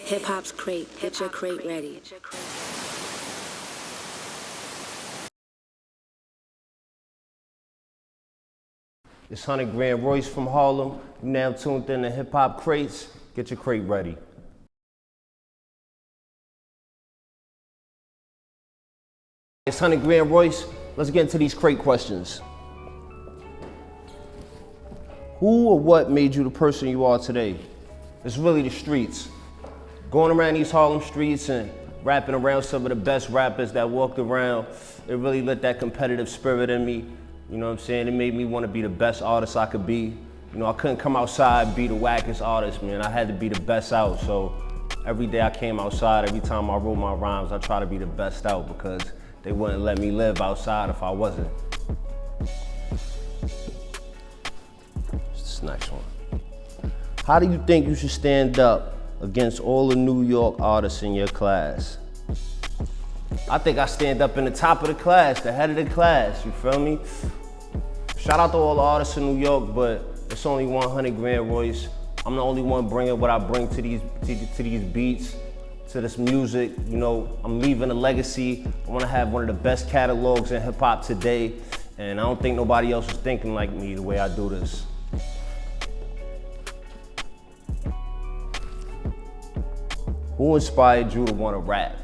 Hip Hop's Crate. Get your crate ready. It's 100GrandRoyce from Harlem. You now tuned in to Hip Hop Crates. Get your crate ready. It's 100GrandRoyce. Let's get into these crate questions. Who or what made you the person you are today? It's really the streets. Going around these Harlem streets and rapping around some of the best rappers that walked around, it really lit that competitive spirit in me. You know what I'm saying? It made me want to be the best artist I could be. You know, I couldn't come outside and be the wackest artist, man. I had to be the best out. So every day I came outside, every time I wrote my rhymes, I try to be the best out because they wouldn't let me live outside if I wasn't. This next one. How do you think you should stand up against all the New York artists in your class? I think I stand up in the top of the class, the head of the class, you feel me? Shout out to all the artists in New York, but it's only 100GrandRoyce. I'm the only one bringing what I bring to these beats, to this music. You know, I'm leaving a legacy. I want to have one of the best catalogs in hip hop today, and I don't think nobody else is thinking like me the way I do this. Who inspired you to want to rap?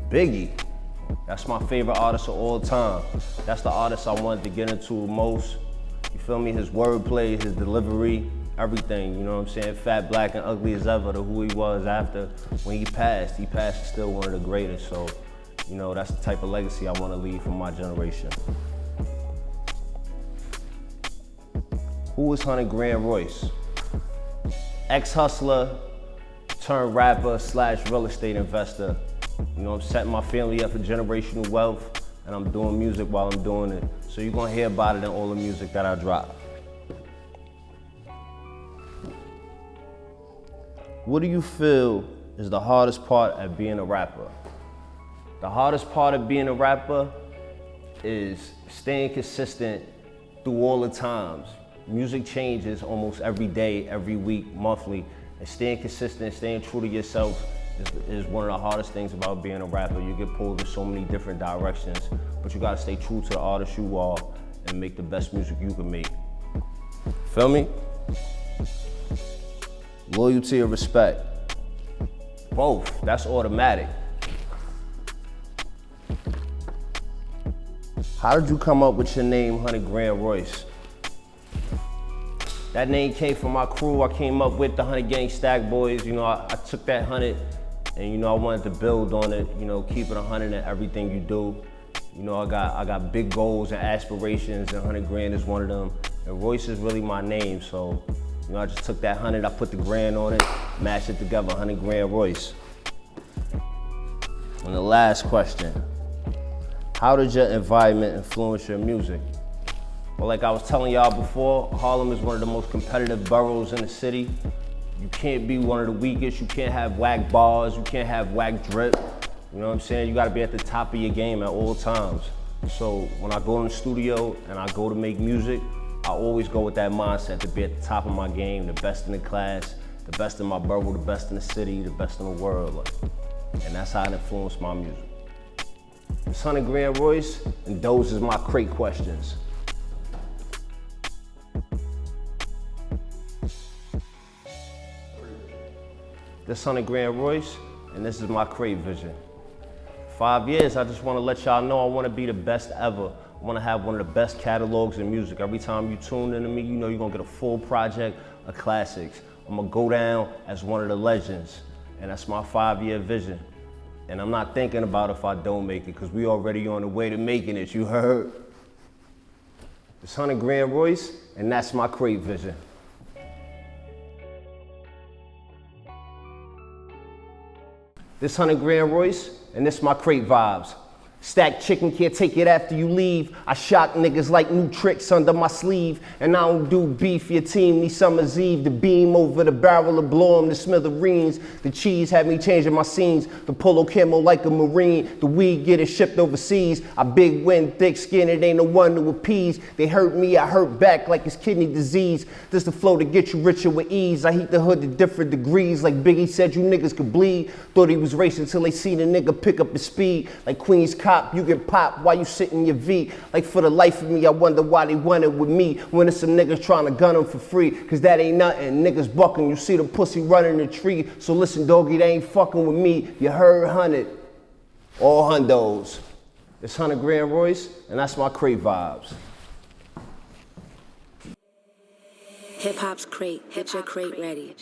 Biggie. That's my favorite artist of all time. That's the artist I wanted to get into most. You feel me? His wordplay, his delivery, everything, you know what I'm saying? Fat, black, and ugly as ever to who he was after. When he passed still one of the greatest. So, you know, that's the type of legacy I want to leave for my generation. Who is 100GrandRoyce? Ex-hustler, turned rapper / real estate investor. You know, I'm setting my family up for generational wealth, and I'm doing music while I'm doing it. So you're gonna hear about it in all the music that I drop. What do you feel is the hardest part of being a rapper? The hardest part of being a rapper is staying consistent through all the times. Music changes almost every day, every week, monthly, and staying consistent, staying true to yourself is one of the hardest things about being a rapper. You get pulled in so many different directions, but you gotta stay true to the artist you are and make the best music you can make. Feel me? Loyalty or respect? Both, that's automatic. How did you come up with your name, 100GrandRoyce? That name came from my crew. I came up with the 100 Gang Stack Boys. You know, I took that 100 and, you know, I wanted to build on it, you know, keep it 100 in everything you do. You know, I got big goals and aspirations, and 100 Grand is one of them. And Royce is really my name, so, you know, I just took that 100, I put the grand on it, mashed it together, 100GrandRoyce. And the last question, how did your environment influence your music? Well, like I was telling y'all before, Harlem is one of the most competitive boroughs in the city. You can't be one of the weakest. You can't have whack bars. You can't have whack drip. You know what I'm saying? You gotta be at the top of your game at all times. So when I go in the studio and I go to make music, I always go with that mindset to be at the top of my game, the best in the class, the best in my borough, the best in the city, the best in the world. And that's how it influenced my music. It's 100GrandRoyce, and those is my crate questions. This 100GrandRoyce, and this is my crate vision. 5 years, I just want to let y'all know I want to be the best ever. I want to have one of the best catalogs in music. Every time you tune into me, you know you're going to get a full project of classics. I'm going to go down as one of the legends, and that's my 5-year vision. And I'm not thinking about if I don't make it, because we already on the way to making it, you heard? It's 100GrandRoyce, and that's my crate vision. This 100GrandRoyce, and this my crate vibes. Stack chicken, can't take it after you leave. I shock niggas like new tricks under my sleeve. And I don't do beef, your team needs summer's eve. The beam over the barrel of blow 'em to smithereens. The cheese had me changing my scenes. The polo camo like a marine. The weed getting shipped overseas. I big win, thick skin, it ain't no one to appease. They hurt me, I hurt back like it's kidney disease. This the flow to get you richer with ease. I heat the hood to different degrees. Like Biggie said, you niggas could bleed. Thought he was racing till they seen a nigga pick up his speed. Like Queen's Cop, you get popped while you sit in your V. Like for the life of me, I wonder why they wanted with me. When it's some niggas trying to gun them for free. Cause that ain't nothing, niggas bucking. You see the pussy running the tree. So listen doggy, they ain't fucking with me. You heard 100, all hundos. It's 100GrandRoyce, and that's my crate vibes. Hip hop's crate. Get your crate ready.